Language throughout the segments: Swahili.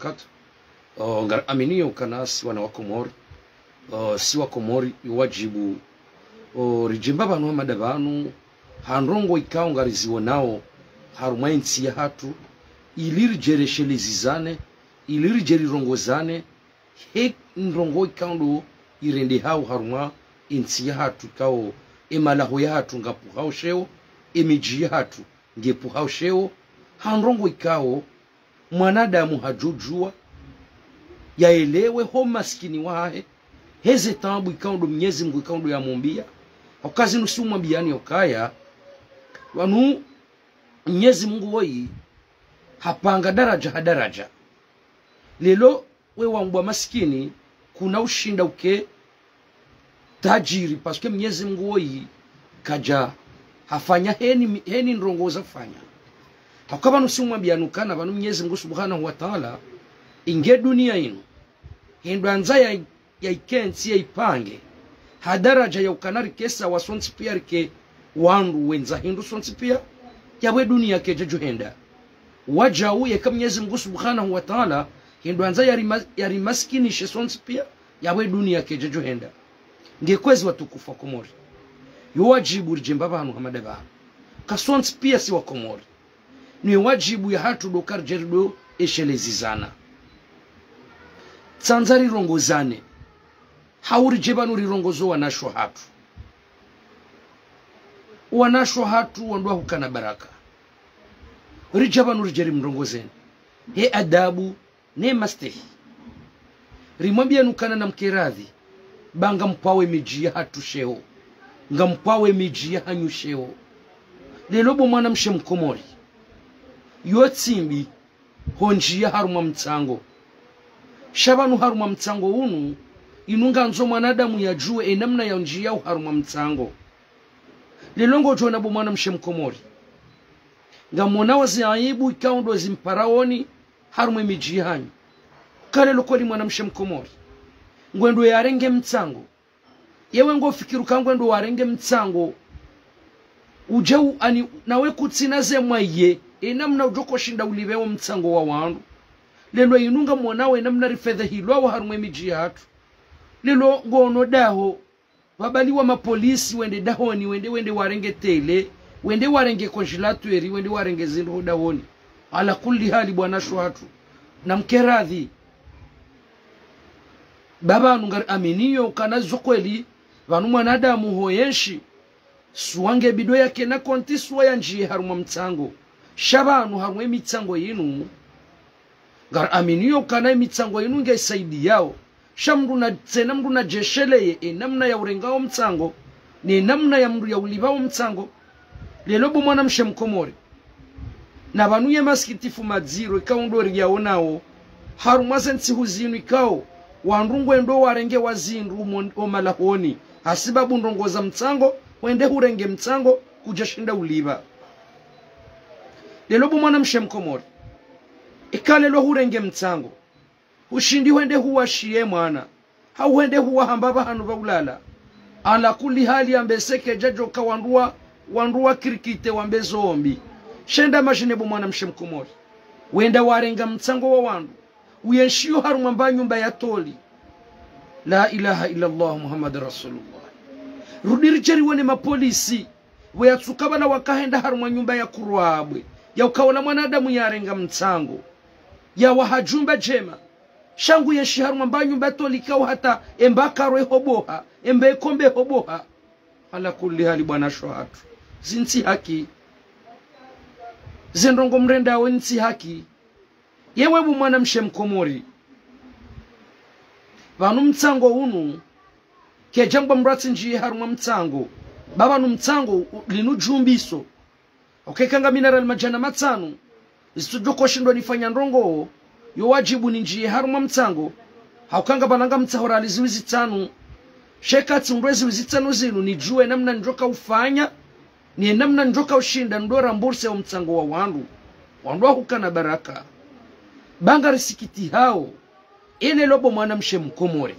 wabarakatuh. Ngar aminiyo kanasi wana wa Komori. Si wa Komori iwajibu rijimba banu hamada banu hanrongo ikao ngariziwo nao haruma insi ya hatu iliri jereshelezizane iliri jeri rongozane he nrongo ikao ndo irende hao haruma insi ya hatu kao emalaho ya hatu ngapu hao sheo emiji ya hatu ngepu hao sheo hanrongo ikao mwanadamu hajujua yaelewe ho maskini wahe heze tambu ikaundo Mwenyezi Mungu ikaundo ya mumbia okazi nusiumwa biyani okaya wanu Mwenyezi Mungu woi hapanga daraja hadaraja lelo we wambwa maskini kuna ushinda uke tajiri paske Mwenyezi Mungu woi kaja hafanya heni nrongoza fanya hakaba nusiumwa biyani ukana wanu Mwenyezi Mungu subhanahu wa ta'ala inge dunia ino hindu anza ya ikensi ya ipange hadaraja ya ukanari kesa wa sonsi pia rike wandu wenza hindu sonsi pia yawe dunia kejeju henda waja uye kama Mwenyezi Mungu subhanahu wa ta'ala hindu anza ya rimaskini she sonsi pia yawe dunia kejeju henda ngekwezi watukufu wa Komori yo wajibu rijemba banu hamada banu ka sonsi pia si wa Komori ni wajibu ya hatu dokar jerdo eshelezizana tsanzari rongozane hauri jebanu rirongozo wanasho hatu wandua hukana baraka rijabanu rijeri mrongozeni he adabu ne mastehi rimwambia nukana na mkeradhi banga mpawe mijia hatu sheo nga mpawe mijia hanyu sheo lelobo mwana mshe Mkomori yotsimbi honjia haruma mtsango shabanu haruma mtsango unu inunga nzo mwanadamu yajue enamna ya njia haruma mtsango lelongo jona bo mwana mshe Mkomori ngamona wazi aibu ikaundo zimparaoni haruma mijihanyu kale lokoli mwana mshe Mkomori ngwendo yarenge mtsango yewe ngo fikiru kangwendo warenge mtsango ujeu ani nawe kutsina zemwaye enamna ujoko shinda ulivewo mtsango wa wandu lelo inunga mwonawe namna rifedhe hilo wa harumwe miji hatu lelo ngono daho wabaliwa mapolisi wende dahoni wende warenge tele wende warenge konjilatweri wende warenge zindu dahoni ala kulli hali bwana hatu na mkeradhi baba nungar aminiyo kana zokweli vanu mwanadamu hoyenshi suwange bido yake na kontiswa ya njie harumwa mtsango shabanu harumwe mitsango yinu ngar aminiyo kana mitsango yinu nge saidi yao shamdu na tsena mdu na jesheleye namna ya urengao mtsango ni namna ya mdu ya ulivao mtsango lelobo mwana mshe Mkomori na banuye maskitifu madziro ikaundori yaonao harumazensi huzinu ikao wandungu endo warenge wazindu omalahoni hasibabu ndongoza mtsango wende hurenge mtsango kujashinda uliva lelobo mwana mshe Mkomori ikale lo hurenge mtsango ushindi wende huwa shie mwana hau wende huwa hambaba hanu baulala ala kuli hali ambeseke jajo ka wandua kirikite wambezombi shenda majinebo mwana mshe Mkomori wenda warenga mtsango wa wandu uyenshiyo haruma mba nyumba ya toli la ilaha illa Allah Muhammad Rasulullah rudirijeri wene mapolisi weyatsukaba na wakahenda haruma nyumba ya kurwabwe ya ukawala mwanadamu yarenga mtsango ya wahajumba jema shangu yenshi haruma mba nyumba toli kao hata embakaro hoboha embekombe hoboha ala kulli hali bwana hatu zinsi haki zendongo mrenda wensi haki yewe bu mwana mshe Mkomori vanu mtsango unu kejangwa mratsi njie haruma mtsango baba nu mtsango linu jumbiso okekanga mineral majana matano zitujoko shindwa nifanya ndongo yo wajibu ni njie haruma mtsango haukanga balanga mtsahora aliziwizi tano shekati ndwezi wizitano zinu nijue namna njoka ufanya ni namna njoka ushinda ndora mburse wa mtsango wa wandu hukana baraka banga risikiti hao ene lobo mwana mshe Mkomori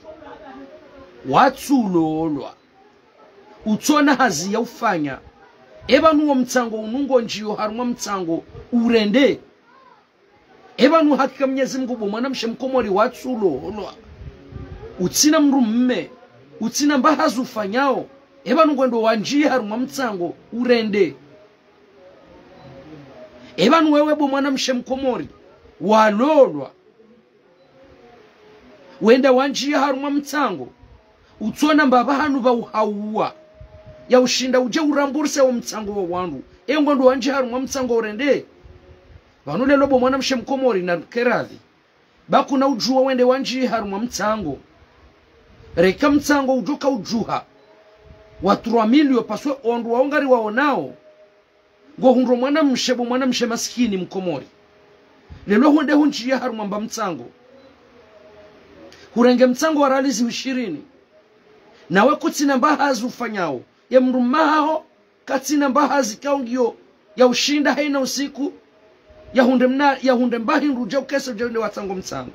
watu lolwa utona hazi ya ufanya eba nuwo mtsango unungo njiyo harumwa mtsango urende ebanu hakika Mwenyezi Mungu bo mwanamshe mkomori watsulo utsina mrumme utsina mbahazu ufanyao ebanu ngwendo wanjia harumwa mtsango urende ebanu wewe bo mwanamshe mkomori walolwa wenda wanjia harumwa mtsango utsona mbaba hanu ba uhauwa ya ushinda uje uramburse wa mtsango wa wandu ngwendo wanjia harumwa mtsango urende vanu lelo bo mwanamshe mkomori na keradhi bakuna ujua wende wanjia harumwa mtsango reka mtsango ujoka ujuha watu 3 milio paswe ondu waongari waonao ngo hundro mwanamshe maskini mkomori lelo hunde hunjia harumwa mba mtsango hurenge mtsango wa ralizi 20 nawe kutsina mbahazi ufanyao ya mrumaho katsina mbahazi kaungio ya ushinda haina usiku ya hunde mbahi nruja ukesa ujende watsango mtsango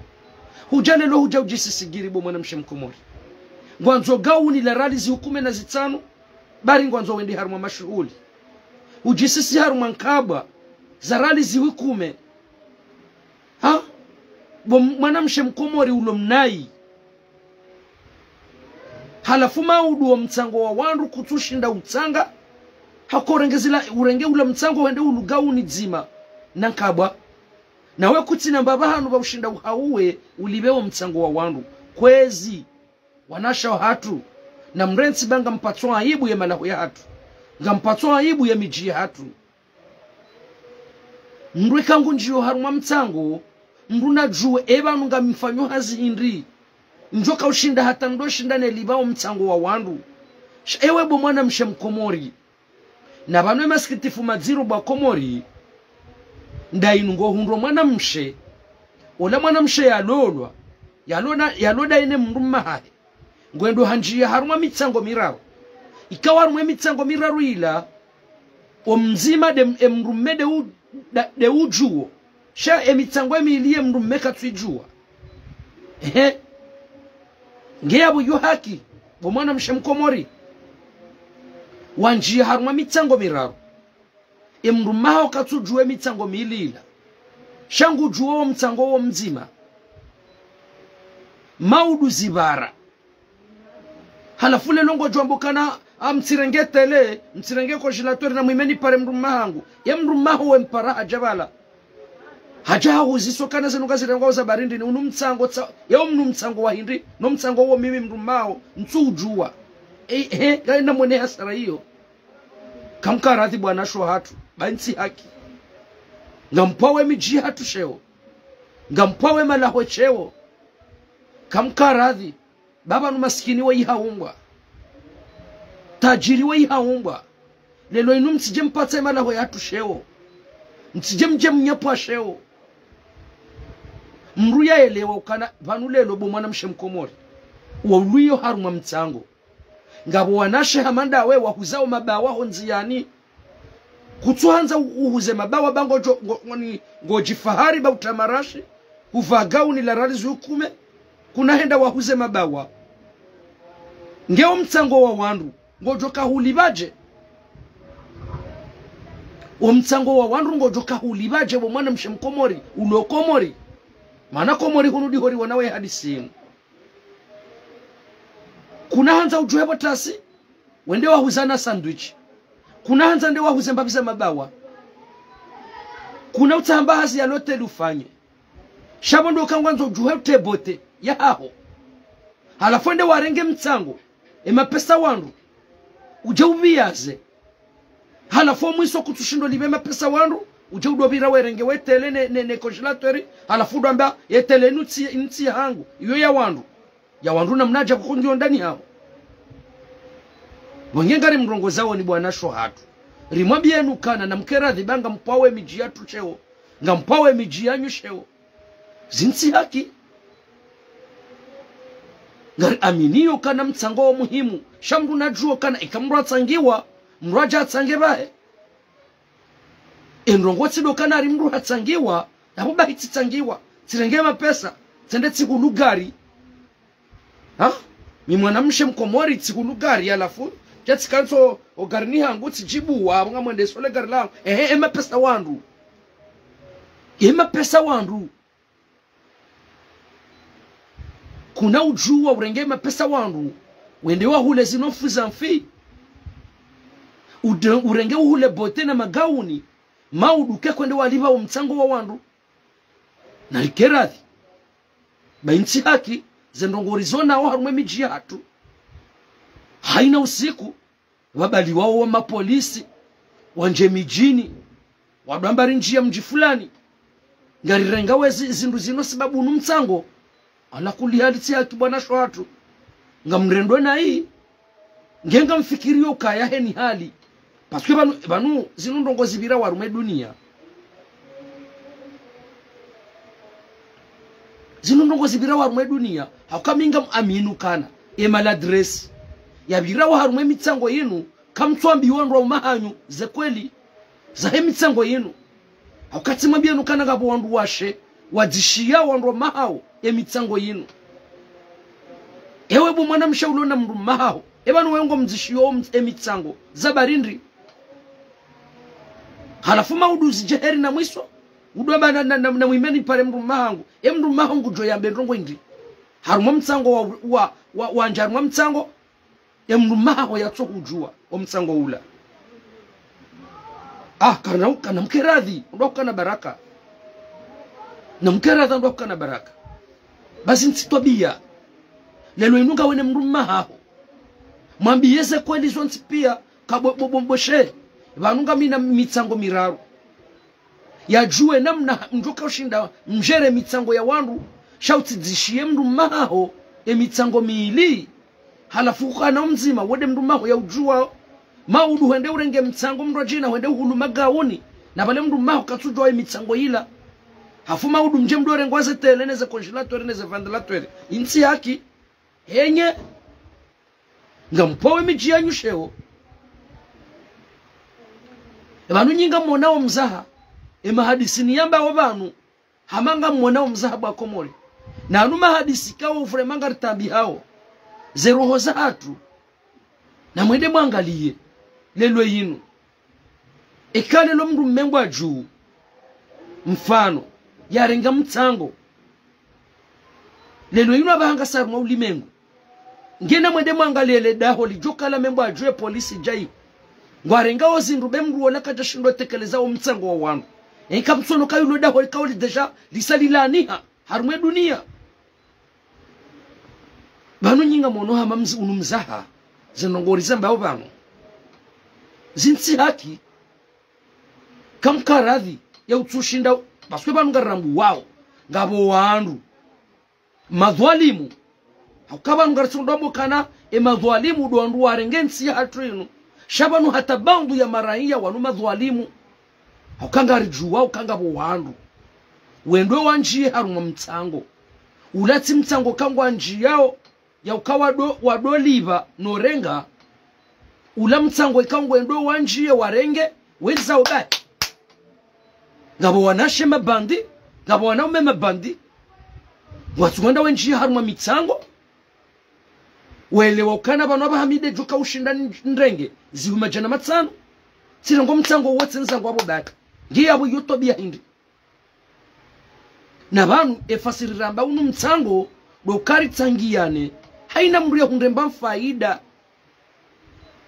hujale lo huja ujisisigiri bo mwanamshe mkomori ngwanzo gauni la ralizi 15 bari ngwanzo wendi harumwa mashuhuli ujisisi harumwa nkaba za ralizi 10 ha bo mwanamshe mkomori ulo mnai halafu maudu wa mtsango wa wandu kutushinda utsanga hakorengezila urenge ula mtsango wende ulugauni dzima nankabwa nawe kutsina mbaba hanu ba ushinda uhauwe ulibewo mtsango wa wandu kwezi wanasha hatu na mrensi banga mpatwa aibu ya malahu ya hatu nga mpatwa aibu ya miji ya hatu mrwe kangu njio harumwa mtsango mruna juwe ebanu nga mfanyo hazi hindri njoka ushinda hata ndo shindane libao mtsango wa wandu ewe bo mwanamshe mkomori na banwe maskitifu madziro ba komori ndainu ngo hundro mwanamshe ola mwanamshe yaloda ine mrumma hae ngwendo hanjia harumwa mitsango miraro ikawa harumwa mitsango miraro ila omzima mrumme de ujuo sha emitsango emilie mrumme katwijua ngeyabo yu haki bo mwanamshe mkomori wanjia harumwa mitsango miraro mrummaho katujue mitsango milila shangu juo mtsango wo mzima maudu zibara halafu le longo jombokana amtsirengetele mtsirenge ko jilatori na mwimeni pare mrummahangu ya mrummaho we mpara ajabala haja uziso kana zenuka zirengo za barindi ni unu mtsango ya mnu mtsango wa hindi no mtsango wo mimi mrummaho nsujua gaina mwene hasara hiyo kamkaradhi bwana sho hatu bansi haki ngampawe miji hatu sheo ngampawe malaho cheo kamkaradhi baba nu maskini wa ihaungwa tajiri wa ihaungwa lelo inu mtije mpata malaho hatu sheo mtije mnyapo sheo mruya elewa ukana vanu lelo bo mwanamshe mkomori woluyo harumwa mtsango ngabo wanashe hamanda we wakuzao mabawa honziani kutuanza uhuze mabawa bango ngojifahari ba utamarashi uvagauni la ralizi 10 kuna henda wahuze mabawa ngeo mtsango wa wandu ngojoka hulibaje mtsango wa wandu ngojoka hulibaje bo mwanamshe mkomori ulokomori maana komori hunudi hori wanawe hadisi kuna hanza ujuhebo tasi wende wahuzana sandwich kuna hanza nde wahuze mbabiza mabawa kuna utamba hazi ya lote lufanye shabo ndo kangwanzo ujuhebo tebote ya haho halafu nde warenge mtsango mapesa wandu uje ubiyaze halafu mwiso kutushindo libe mapesa wandu uje udobira werenge wetele ne congelatori halafu ndo yetele nutsi hangu iyo ya wandu na mnaja kukundio ndani hao mwengengari mrongo zao ni bwana sho hatu rimwabi yenu kana na mkeradhi banga mpawe miji yatu cheo nga mpawe miji yanyu cheo zinsi haki ngari aminiyo kana mtsango muhimu shamdu najuo kana ikamru atsangiwa mraja atsangebahe enrongo tsido kana ari mru atsangiwa nabo bahiti tsangiwa tsirenge mapesa tsende tsigulugari mi mwanamshe mkomori tsigulugari alafu jatsikanso ogarni hangu tsijibu wa nga mwende sole gari langu mapesa wandu ema pesa wandu kuna ujua urenge mapesa wandu wende wa hule zinofu za mfi urenge uhule bote na magauni mauduke kwende waliva umtsango wa wandu na likerathi bainchi haki zendongori zona wa harumwe miji hatu haina usiku wabali wao wa mapolisi wanje mijini wadambari njia mji fulani ngarirenga wezi zindu zino sababu numtsango ala kulihalitsi haki bwana shwatu ngamrendo na hii ngenga mfikirio kaya heni hali paske banu zinu ndongo zibira warume dunia zinu ndongo zibira warume dunia hakaminga aminu kana emaladress yabira warume mitsango yinu kamtswambi wandwa mahanyu ze kweli za he mitsango yinu hakatima bienu kana gabo wandu washe wadzishia wandwa mahao emitsango yinu ewe bu mwana mshaulo na mndu mahao ebanu wengo mdzishio emitsango zabarindri halafu mauduzi jeheri na mwiso udwa na mwimeni pale mndu mahangu mndu mahangu jo yambe ndongo indi harumwa mtsango wa njarumwa mtsango mndu mahangu yatso kujua wa mtsango ula kana mkeradhi ndo kana baraka na mkeradhi ndo kana baraka basi ntitwabia lelo inunga wene mndu mahangu mwambiyeze kweli zonti pia kabobomboshe vanunga mina mitsango miraru yajue namna njoka ushinda mjere mitsango ya wandu shauti dzishie mndu maho mitsango miili halafu kana mzima wede mndu maho ya ujua maudu hende urenge mitsango mndu jina hende uhulu magauni na bale mndu maho katsujwa mitsango ila hafu maudu mje mndu rengwaze teleneze congelatoire neze ventilatoire insi haki henye ngampowe miji yanyu sheo ebanu nyinga mmonao mzaha hadisi niyamba wabanu hamanga mmonao mzaha bwa komori na anuma hadisi kawo vremanga ritambi hao zeroho za hatu na mwende mwangalie lelo yinu ekale lo mndu mmengwa juu mfano yarenga mtsango lelo yinu abahanga saru ulimengu ngena mwende mwangalie le daho lijokala membo ajue polisi jai ngwarenga ozindu bemru wala kaja shindo tekeleza umtsango wa wandu enkamtsono kayulo daho likawli deja lisalilaniha harumwe dunia banu nyinga mono hama unumzaha zinongori zamba banu zinsi haki kamkaradhi ya utsushinda baswe banu ngarambu wao ngabo wandu madhwalimu hakabanu ngarsondomo kana madhwalimu do andu warengensi ya hatrinu shabanu hata bandu ya maraia wanu madhwalimu hakanga rijuwa ukanga bo wandu wendwe wanjie harumwa mtsango ulati mtsango kangwa nji yao ya ukawa wadoliva norenga ula mtsango ikangwa wendwe wanjie warenge wenza ubai ngabo wanashe mabandi ngabo wanaume mabandi watu wanda wanjie harumwa mitsango welewa ukana banu abahamide joka ushinda ndrenge zihuma jana matsano sirango mtsango wote nzango abo baka ngiye abo yotobia hindi na banu efasiriramba unu mtsango dokari tsangiyane haina mruya hundemba faida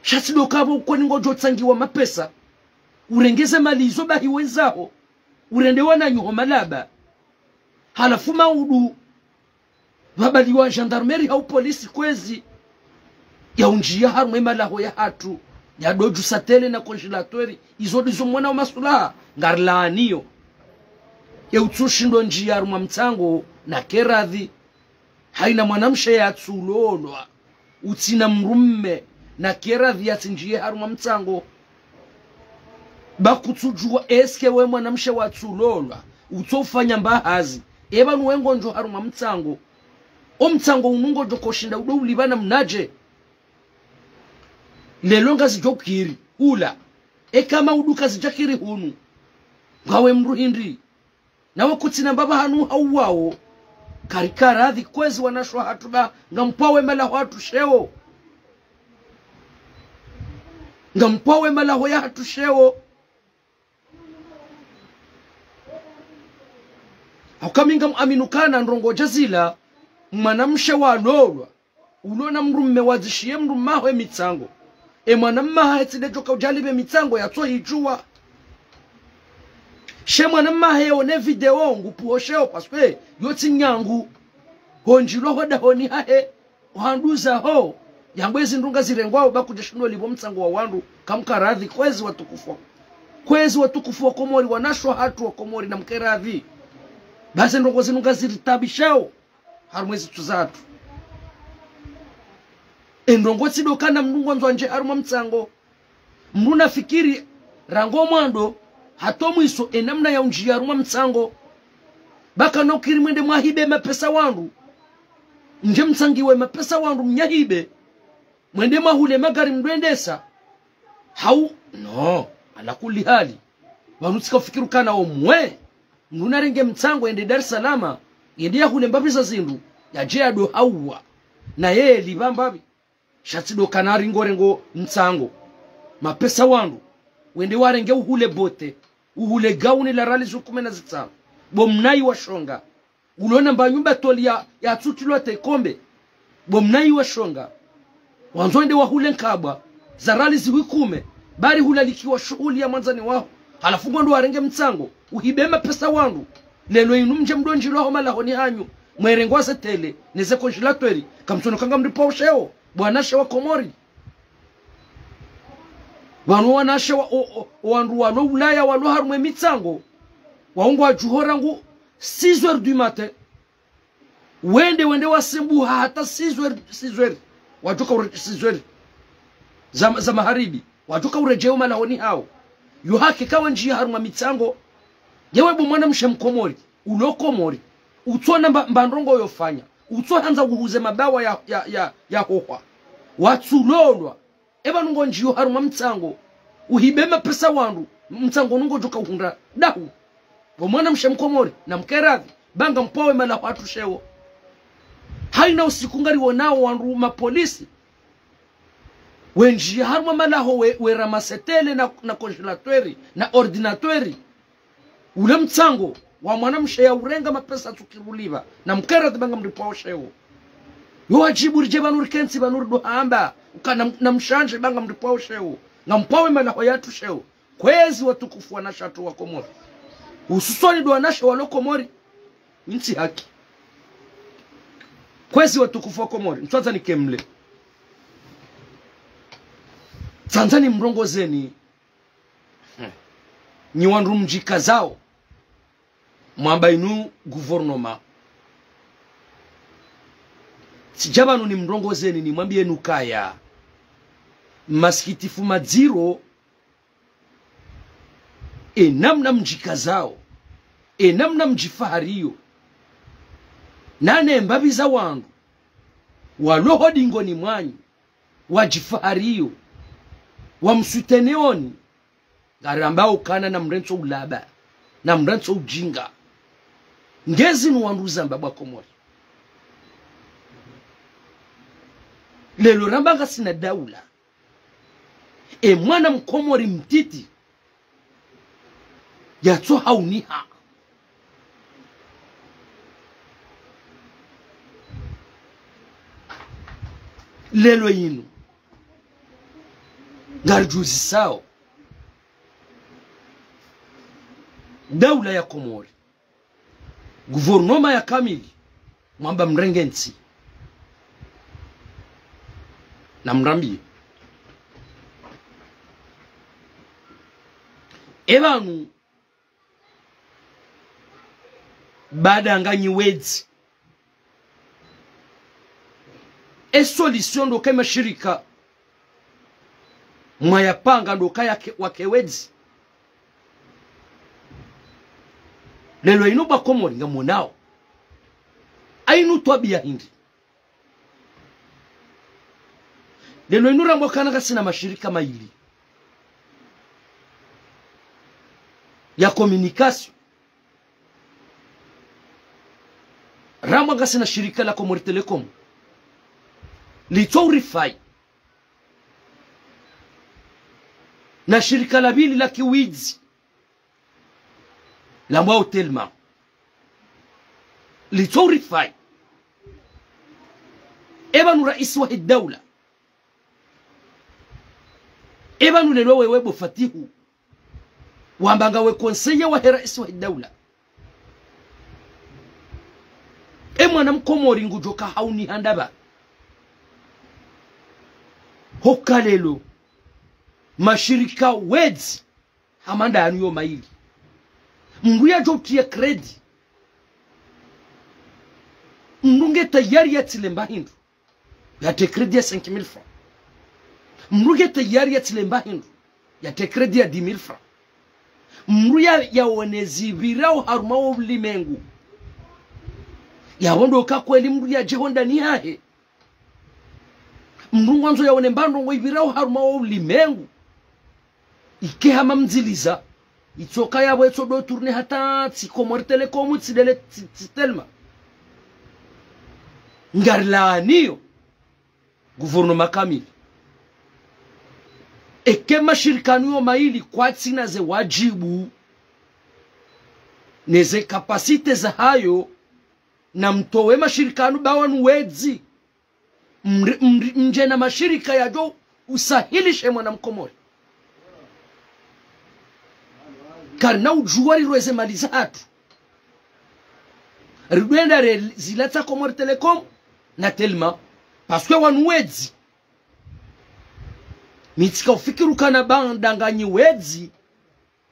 shati dokabo kwani ngojo tsangiwa mapesa urengeze malizo bahi wenzao urende wana nyuho malaba halafu maudu babali wa gendarmerie au polisi kwezi ya unjia harumwe malaho ya hatu ya doju satele na congelatoire izodizo mwana wa masulaha ngarlaaniyo ya utsushindo njia harumwa mtsango na keradhi haina mwanamshe ya tsulolwa utina mrumme na keradhi ya tinjia harumwa mtsango bakutsujua eske we mwanamshe wa tsulolwa utofanya mbahazi eba nuwengo njo harumwa mtsango omtsango unungo jokoshinda udo ulibana mnaje lelonga zijokiri ula kama uduka zijakiri hunu ngawe mruhindi nawe kutina mbaba hanu hauwao karikaradhi kwezi wanashwa hatuba ngampawe malaho hatu sheo ngampawe malaho ya hatu sheo Haukaminga aminukana nrongo jazila mwanamshe wa lolwa ulona mrumme wazishie mrumaho mitsango mwanamma hetidejoka ujalibe mitsango yatso hijua she mwanamma heone video ngupuosheo paswe yoti nyangu honjilo hoda honi hahe handuza ho yangwezi ndunga zirengwao bakujeshino libo mtsango wa wandu kamkaradhi kwezi watukufu wa Komori wanashwa hatu wa Komori na mkeradhi basi ndongo zinunga ziritabishao harumwezi tuzatu ndongo tsidokana mnungo nzwanje harumwa mtsango mruna fikiri rango mwando hatomwiso enamna ya unjia harumwa mtsango baka nokiri mwende mwahibe mapesa wandu nje mtsangiwe mapesa wandu mnyahibe mwende mahule magari mdwendesa hau no ala kulli hali wanutsika fikiru kana omwe mruna renge mtsango ende Dar es Salaam yende yahule mbabisa zindu yaje ado hauwa na yeye libambabi shatido kanari ngorengo mtsango mapesa wandu wende warenge uhule bote uhule gauni la rali zukume na zitsango bomnai wa shonga ulona mba nyumba toli ya tutilo tekombe bomnai wa shonga wanzonde wahule nkabwa za rali ziwikume bari hula likiwa shughuli ya mwanzani wao halafu ndo warenge mtsango uhibema pesa wandu lelo inumje mdonjilo ho malahoni hanyu mwerengwase tele neze konjilatweri kamsono kanga mripo usheo bwanashe wa Komori wanu wanashe wandu walo Ulaya walo harumwe mitsango waungu wa juhorangu 6h du matin wende wasimbu hata 6h wajuka 6h za maharibi wajuka urejeo malahoni hao yuhake kawa njia harumwa mitsango yewe mwana mshe mkomori ulo Komori utona mbandrongo yofanya utsohanza guhuze mabawa ya hohwa watsulolwa eba nungo njiyo harumwa mtsango uhibema pesa wandu mtsango nungo joka uhunda dahu mwana mshe mkomori na mkeradhi banga mpowe mala watu shewo haina usikungari wonao wandu mapolisi wenji harumwa malaho we ramasetele na konjilatweri na ordinatweri ule mtsango wa mwanamshe ya urenga mapesa tukiruliva na mkeradhi banga mripo shewo yo wajibu rije banuri kensi banuri dohamba ukana na mshanje banga mripo shewo na mpawe malaho yatu shewo kwezi watukufu wanashatu wa Komori ususoni do wanashe wa Komori nti haki kwezi watukufu wa Komori ntwaza nikemle Tanzania mrongozeni ni wandu mjika zao mwamba inu guvernoma sijabanu ni mrongozeni ni mwambie nukaya masikitifu madziro namna mjika zao namna mjifahariyo nane mbabi za wandu waloho dingoni mwanyu wajifahariyo wamsuteneoni garambao kana na mrenso ulaba na mrenso ujinga ngezi nuwanduza mbabwa Komori lelo rambanga sina daula mwana mkomori mtiti yatso hauniha lelo yinu ngarjuzi sao daula ya Komori guvernoma ya kamili mwamba mrengensi na mrambi ebanu baada nganyi wedzi solution ndo kama shirika mwayapanga ndo kaya wakewedzi lelo ino ba Komori ngamonao ainu twabia hindi lelo ino rambo kana kasina mashirika maili ya communication rambo kasina shirika la Komori Telecom litorify na shirika la bili la Kiwidzi la mbao Telma litorify ebanu rais wa الدولة ebanu lelo wewe Bofatihu wambanga we conseiller wa rais wa الدولة mwana mkomori ngujoka hauni handaba hokalelo mashirika weds hamanda anuyo maili mbuya jotia kredi mrunge tayari ya tilemba hindu ya te kredi ya 5,000 francs mrunge tayari ya tilemba hindu ya te kredi ya 10,000 francs mruya ya onezi virao harumao ulimengu ya wondo kakweli mruya jehonda ni hahe mrungwanzo ya onembando ngoibirao harumao ulimengu ike hama mziliza itoka ya weto do tourne hata tsikomor telekomu tsidele tsitelma ngarlaniyo gouvernement kamili eke mashirikano yo maili kwa tsina ze wajibu neze kapasite za hayo na mtowe mashirikano bawanu wedzi mje na mashirika ya jo usahilishe mwana mkomori karna ujua liroeze mali za hatu rwenda zilata Komori Telecom na Telma paswe wanu wedzi mitika ufikiru kana bandanganyi wedzi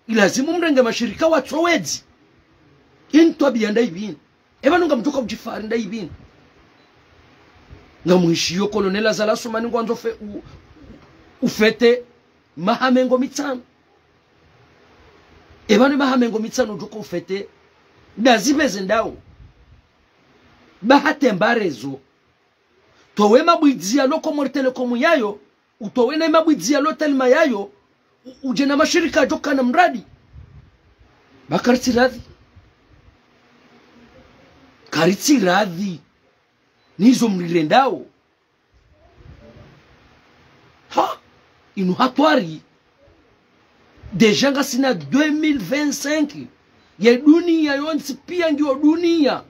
ilazimu mrenge mashirika watu wedzi into abiyanda ibini ebanu ngamtoka mjifari nda ibini ngamuhishiyo kolonela zala sumani ngwanzo ufete mahamengo mitano ebanu mahamengo mitano joko ufete dazibeze ndao bahate mbarezo towe mabwizia lo Komori Telecom yayo utowe na mabwizia lo Telma yayo uje na mashirika joka na mradi bakariti radhi nizo mlirendao ha inu hatwari deja nga sina 2025 ya dunia yonsi pia ndio dunia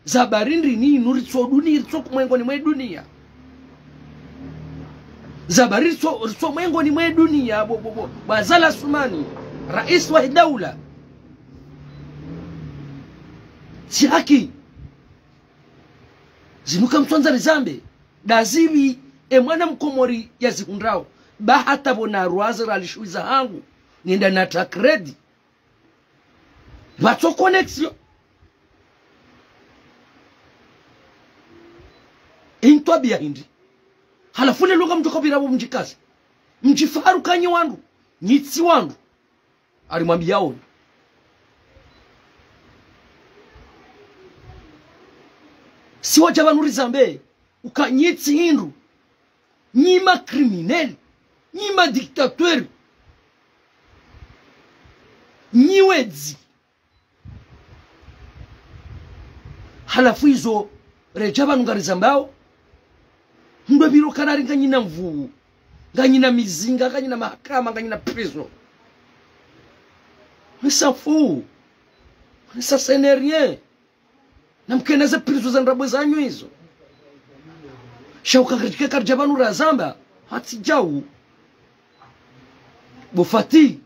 zabarindri ni nuritso dunia ritso mwengo ni mwe dunia zabari ritso mwengo ni mwe dunia bazala sumani rais wa daula siaki zinuka mtwanza rizambe dazibi mwana mkomori ya zihundrao bahata bona ruazera alishuiza hangu nienda na takredi bato connexion into bia hindi halafune luka mtoka birabo mjikazi mjifaru kanye wandu nyitsi wandu alimwambia yao si wajabanuri zambe ukanyitsi hindu nyima criminel nyima dictateur nyiwedzi halafu hizo rejaba ngariza mbao ndo biro kanari nganyina mvuu nganyina mizinga nganyina mahakama nganyina prison misafu ça c'est rien namkeneza prison za ndabwe zanyu hizo shauka katika karjabanu razamba hati jau Bofati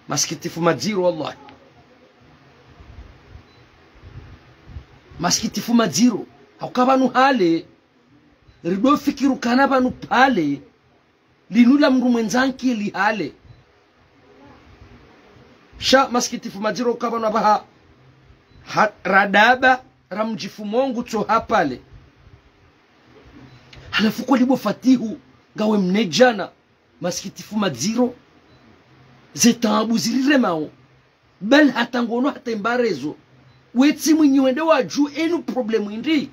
maskitifu madziro wallahi maskitifu madziro hakabanu hale rido fikiru kana banu pale linula mndu mwenzanki li hale sha maskitifu madziro kabanu abaha radaba ramjifu mongu to hapale halafu kwa Bofatihu ngawe mnejana maskitifu madziro zetabu zilire mao bel hatangono hatembarezo wetsi mwinyi wende waju enu problemu indi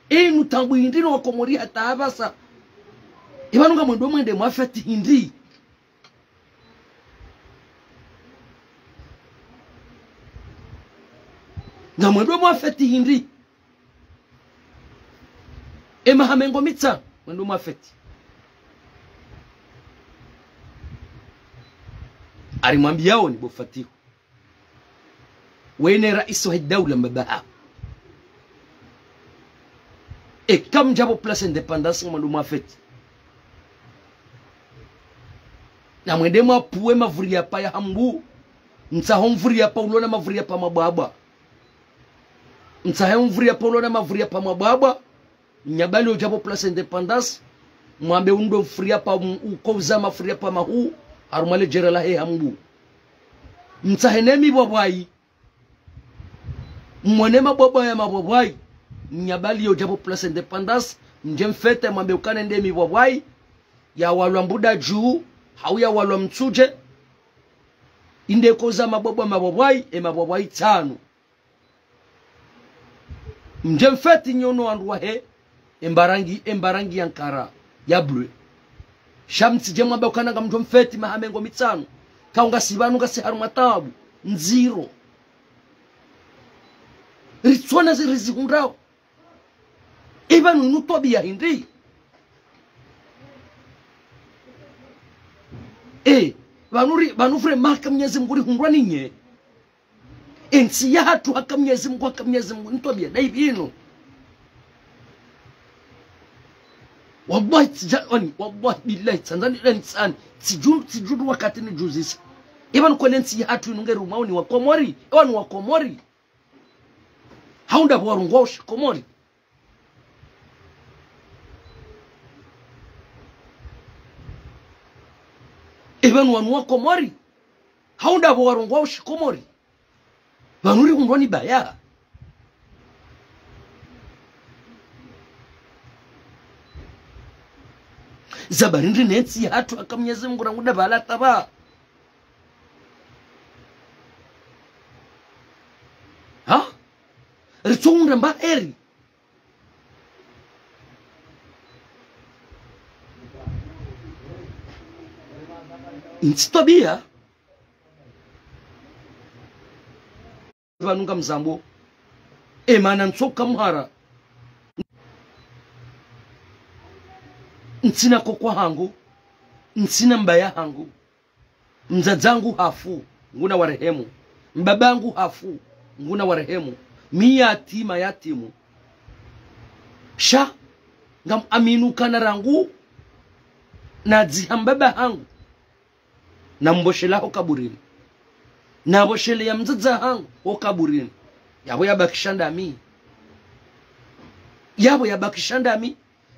enu tambu indi no Komori hata abasa ibanunga mwendo mwende mwafati indi na mwendo mwafati indi hamengo mitsa mwendo mwafati alimwambia yao ni Bofatihu wene rais wa dawla mbabaha e kam jabo place independance mwandu mafeti na mwende mapuwe mavuria pa ya hambu ntaho mvuria pa ulona mavuria pa mababa ntaho mvuria pa ulona mavuria pa mababa nyabali ojabo place independance mwambe undo mfuria pa ukouza mafuria pa mahu arumale jerala he hambu mtahenemi bwabwai mwanema bwabwa ya mabwabwai nyabali ojabo place independance njemfete mwambe ukane ndemi bwabwai ya walwa mbuda juu hau ya walwa mtsuje inde koza mabwabwai e mabwabwai tano njemfete nyono andwa he embarangi yankara ya blue shamti jemwa ba ukana ngamjo mfeti mahamengo mitano kaunga sibanu ngasi harumatabu nziro ritsona zirizihundao ibanu nutobia hindi banufre maka Mwenyezi Mungu rihundwa ninye ensi ya hatu haka Mwenyezi Mungu nutobia daibino wallahi tijani wallahi billahi tanzani insani tijudu wakati ni juzisa iban ko lensi hatu inungeru mauni wa komori ewan wa komori haunda bwarungosh komori iban wa komori haunda bwarungosh komori banuri undoni baya zabarindi netsi hatu aka Mwenyezi Mungu ranguda bala taba ha ritunda mba eri instobia vanunga mzambo emana ntsoka mhara ntsina kokwa hangu ntsina mbaya hangu mzadzangu hafu nguna warehemu mbabangu hafu nguna warehemu miyatima yatimu sha ngam aminu kana rangu na dzihambaba hangu na mboshela ho kaburini na boshele ya mzadza hangu ho kaburini yabo yabakishanda mi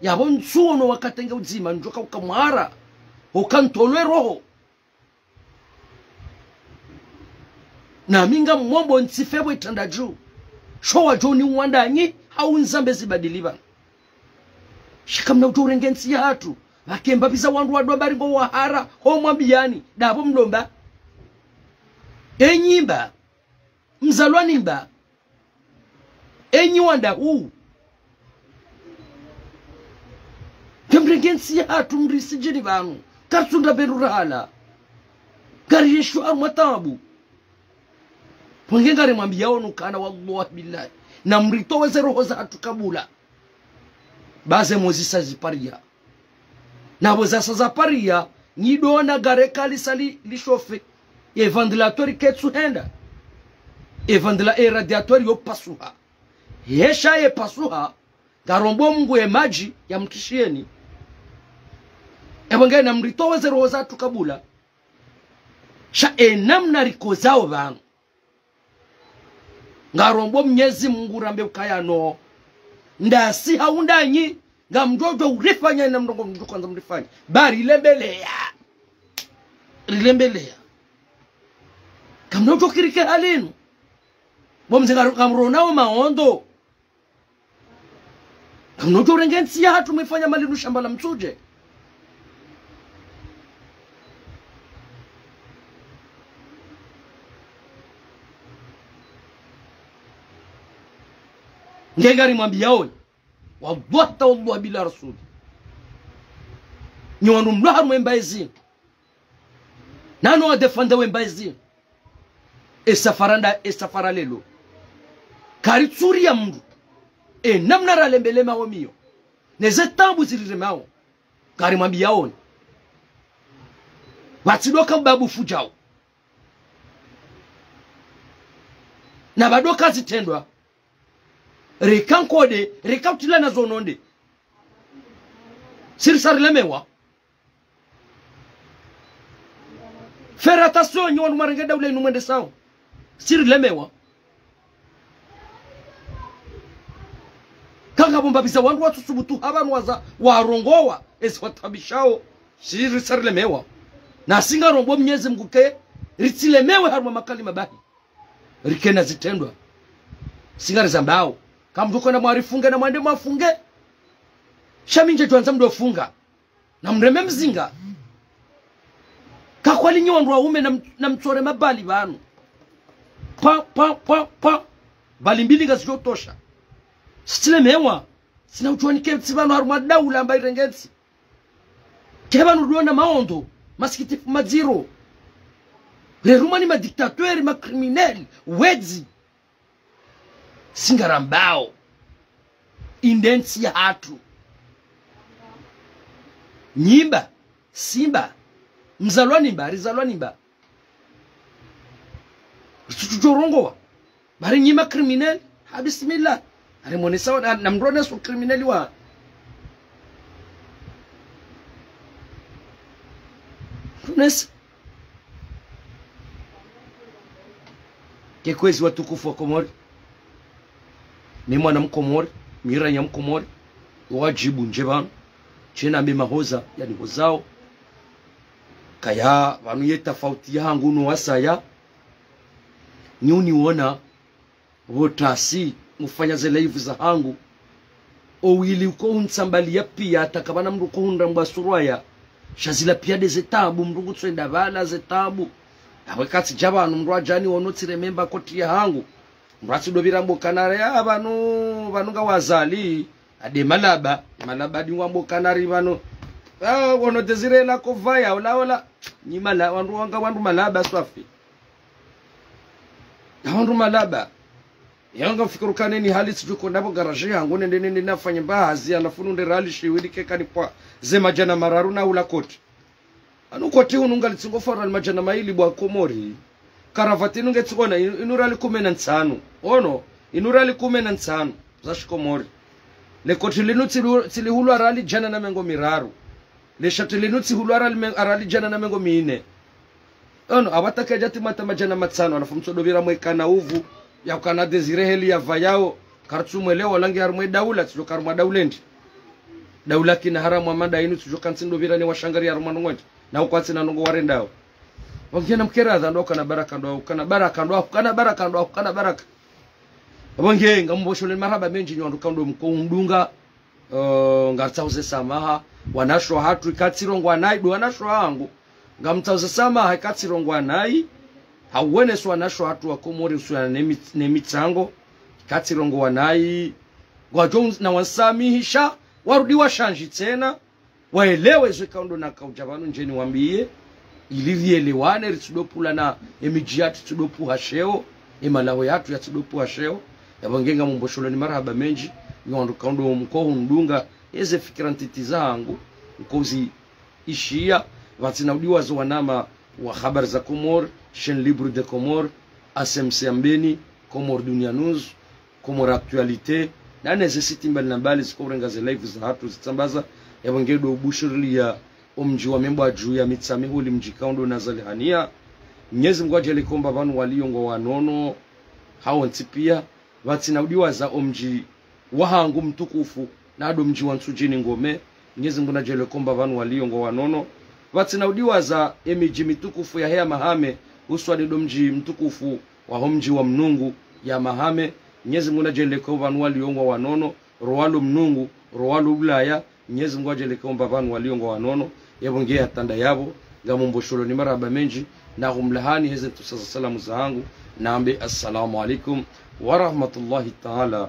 yabo ntsuono wakatenge uzima njoka ukamwara ukantolwe roho na minga mwombo ntsifebwe itanda juu showa joni uwandanyi hau nzambe zibadiliba shikamna uturengensi ya hatu akemba biza wandu wadwa baringo wahara ho mwambiani dabo mlomba enyimba mzalwa nimba enyi wanda huu kemrengensi ya hatu mrisi jini vanu karsunda berurala gari yeshu armatabu pongengare mwambia onu kana wallahi billahi na mrito weze roho za hatu kabula baze mozisa ziparia na wozasa za paria nidona gare kalisali lishofe e ventilatori ketsu henda e ventila e radiatori yo pasuha yesha ye pasuha garombo mungu e maji ya mkishieni ebonge na mrito weze roho za hatu kabula sha namna rikozao vanu ngarombo Mwenyezi Mungu rambe ukayano ndasi haundanyi ngamjojo urifanya na mndongo mndu kwanza mrifanya bari rilembelea kamnojo kirike halinu bomzenga kamronao maondo kamnojo rengensi ya hatu mefanya malinu shamba la mtsuje ngegari mwambia oni wallahi bila rasul nyonu mlaha mwembaizini nano wadefanda wembaizini esafara lelo karitsuri ya mndu namna ralembelema wamiyo neze tambu ziriremao kari mwambia oni watidoka mbabu fujao na bado kazi tendwa rekankode rekautila na zononde sirisarilemewa ferataso nyon marengeda ule numende sawa sirilemewa kanga bomba bisa wandu watu subutu habanu waza warongowa eswatabishao sirisarilemewa na singa rombo mnyezi mguke ritilemewe haruma makali mabahi rikena zitendwa singari zambao kamduko na mwarifunge na mwande mwafunge shaminje tuanza mdo funga na mreme mzinga kakwali nyondo wa ume na mtore mabali banu pa bali mbili ngazijotosha sitilemewa sina utuanike tsibano haruma daula ambaye rengetsi kebanu duona maondo masikitifu maziro leruma ni madiktatweri makrimineli wezi singarambao indensi ya hatu nyimba simba mzalwa nimba rizalwa nimba tutujorongowa bari nyima krimineli ha bismillah ari monesa na mrone so krimineli wa Tunes Kekwezi watukufu wa Komori ni mwana mkomori mira ya mkomori wajibu njebano chena mbe mahoza yani hozao kaya vanu yetafauti yangu no wasaya nyuni wona wotasi mufanya ze live za hangu owili uko unsambalia pia atakabana mndu ko hunda mbasurwaya shazila pia de zetabu mndungu tsenda bala zetabu awekati jabanu mndu ajani wonotsire memba koti ya hangu mrati dobira mbokanare abantu nga wazali ade malaba di wambo kanari bano wono desirela ko vaya ola nyimala wandu malaba swafi wandu malaba yanga fikiru kaneni hali sijuko ndabo garage yangu nende nafanya baadhi alafunu nde rali shiwili kekani kwa zema jana mararu na ula koti anukoti ununga litsingo fara majana maili bwa Komori karavati nunge tsona inurali 15 ono inurali 15 za Komori le koti linu tilihulwa rali jana na mengo miraru le shatilinu tilihulwa rali jana na mengo mine ono abataka jati mata majana matsano anafumso dobira mwekana uvu ya kana desire heli ya vayao kartsumwelewa langi harumwe daula tsukarumwa daulendi daula kina haramu amanda inu tsukantsindo birani washangari harumwa ngwati na ukwatsi na nungo warendao wangena mkeraza ndo kana baraka ndo kana baraka ndo kana baraka ndo kana baraka wange ngamboshole maraba menji nyondo kando mkondunga ngatsauze samaha wanashwa hatu ikatsirongwa nai do wanashwa hangu ngamtsauze samaha ikatsirongwa nai hawene swa nashwa hatu wa Komori uswa nemitsango ikatsirongwa nai gwajo na wasamihisha warudi washanji tena waelewe zikaundo na kaujabanu njeni wambie ilivielewane ritudopula na emijiatu tudopu hasheo emalaho yatu ya tudopu hasheo yabangenga mumbosholo ni marhaba menji nyondo kaundo mkohu ndunga eze fikira ntiti zangu mkozi ishia vatinaudiwa zo wanama wa habari za Komor chaîne libre de Komor ASMC Ambeni Komor Dunia News Komor Actualité na necessity mbali zikorenga ze live za hatu zitambaza yabangedo ubushirili ya omji wa memba juu ya mitsame huli mjikaundo na zalihania Mwenyezi Mungu ajalikomba vanu waliongo wanono hao ntipia vatinaudiwa za omji wahangu mtukufu na ado mji wa Nsujini Ngome Mwenyezi Mungu ajalikomba vanu waliongo wanono vatinaudiwa za emiji mitukufu ya hea Mahame uswadi domji mtukufu wa homji wa Mnungu ya Mahame Mwenyezi Mungu ajalikomba vanu waliongo wanono roalo Mnungu roalo Ulaya Mwenyezi Mungu ajalikomba vanu waliongo wanono yabongea tanda yabo ngamumbosholo ni maraba menji na humlahani hizi tusasa salamu zangu naambe assalamu alaikum wa rahmatullahi ta'ala